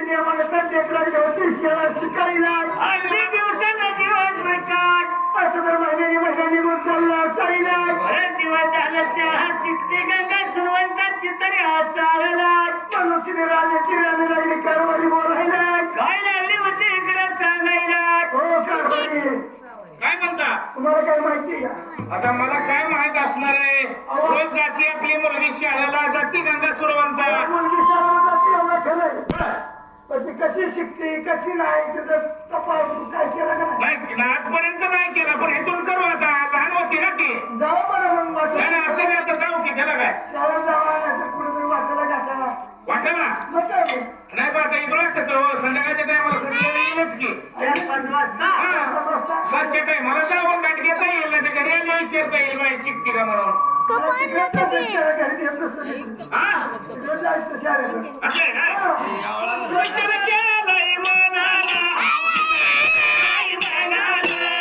नियमाने संडेकडे होती शाळा शिकायला अगदी दिवसानं दिवस भेटतात असं तर महिन्यानी निघून चालला चालला बरेच दिवस झालं शाळा शिकते गंगा सुरवंताची तरी चालला मनुष्यने राजाची राणी लागली कारभारी बोलायला काय लागली होती इकडे सांगायला हो कारभारी काय म्हणता तुम्हाला काय माहिती का आता मला काय माहित असणार आहे रोज जाती आपली मुलगी शाळेला जाती गंगा सुरवंता मुलगी शाळेला जाते एवढं खरंय पण ती कशी शिकते कशी नाही त्याचं तपास काय केलं का नाही नाही आजपर्यंत नाही केला पण हेतून करू आता लहान होती ना ती जाऊ बरं मग नाही ना, आता जाऊ की त्याला काय शाळेत जावा नाही तर कुठेतरी वाटायला घातला वाटेला मग काय होईल? नाही पण आता इकडं कसं हो संध्याकाळच्या टायमाला सगळं येईलच की 4-5 वाजता मागच्या टायमाला जाऊन गाठ घेता येईल ना ते घरी आल्यावर विचारता येईल बाई शिकते का म्हणून हा असं आहे ना विचार केलाय मनाला आई मनाला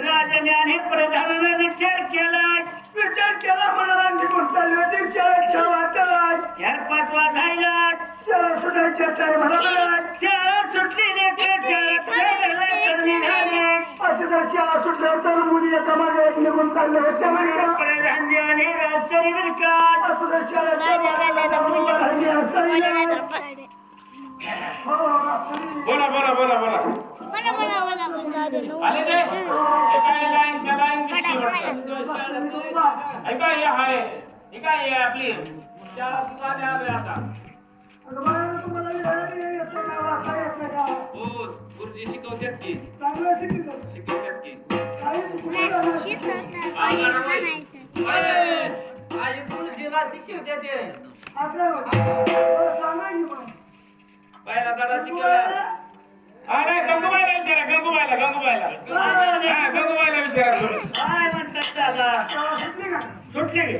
राजाने प्रधानाने विचार केला म्हणाला निघून चालली होती शाळेत वाटत 4-5 वाजायला शाळा सुटायच्या टायमाला शाळा सुटली असं जर शाळा सुटल्यावर तर मुली एका मागे एक निघून चालल्या होत्या म्हणतात प्रधानजी आणि राजधानी विरकात असं जर शाळेच्या आले ते एका लाईनच्या लाईन दिसली वाटतं. ऐका हे आहे हे काय आहे आपली शाळा तुला आलोय आता. अगं बाळा, तुम्हाला लिहायला येतं का? वाचा येतं का? हो गुरुजी शिकवतात की चांगलं शिकवलं. शिकवतात की काही कुठे झालं? आई गुरुजीला शिकवते ते असं बरं, सांगा की मग. पहिला धडा शिकवला. अरे गंगूबाईला विचारा गंगूबाईला हा गंगूबाईला विचारा तुम्ही. काय म्हणतात दादा? शाळा सुटली का? सुटले गे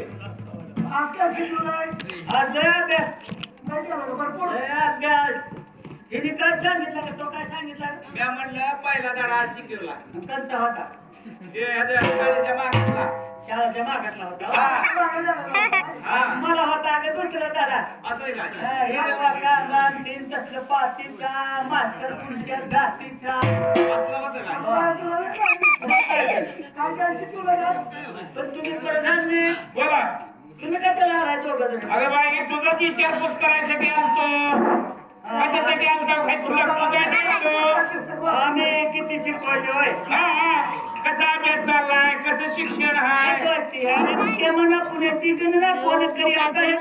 आज काय शिकवलंय? आज लय अभ्यास नाही केलं का? भरपूर. लय अभ्यास. हिने काय सांगितलं का? तो काय सांगितलं? मी म्हणलं पहिला धडा शिकवला कंचा होता ते शाळेच्या मागला शाळेच्या मागातला होता. मागं झालं का? मला होता अगं दुसरा दादा. असं आहे का? हिरवा कांदा, तीन तसलं पातीचा, मास्तर पुढच्या जातीचा. असलं होतं का? बाळा, तुला नाही सांगितलं. काय काय शिकवलं का? पण तुम्ही प्रधानने बोला. तुम्ही कसं राहणार दोघं जण? अरे बाई तुझं ती विचारपूस करायसाठी असतो. कशासाठी आलतो काय तुला पूजासाठी आलतो. आम्ही किती शिकवायचे होय? कसा अभ्यास चाललाय कसं शिक्षण आहे शिकवते. आणि ते म्हणा पुण्याची गणना कोण करी आता हे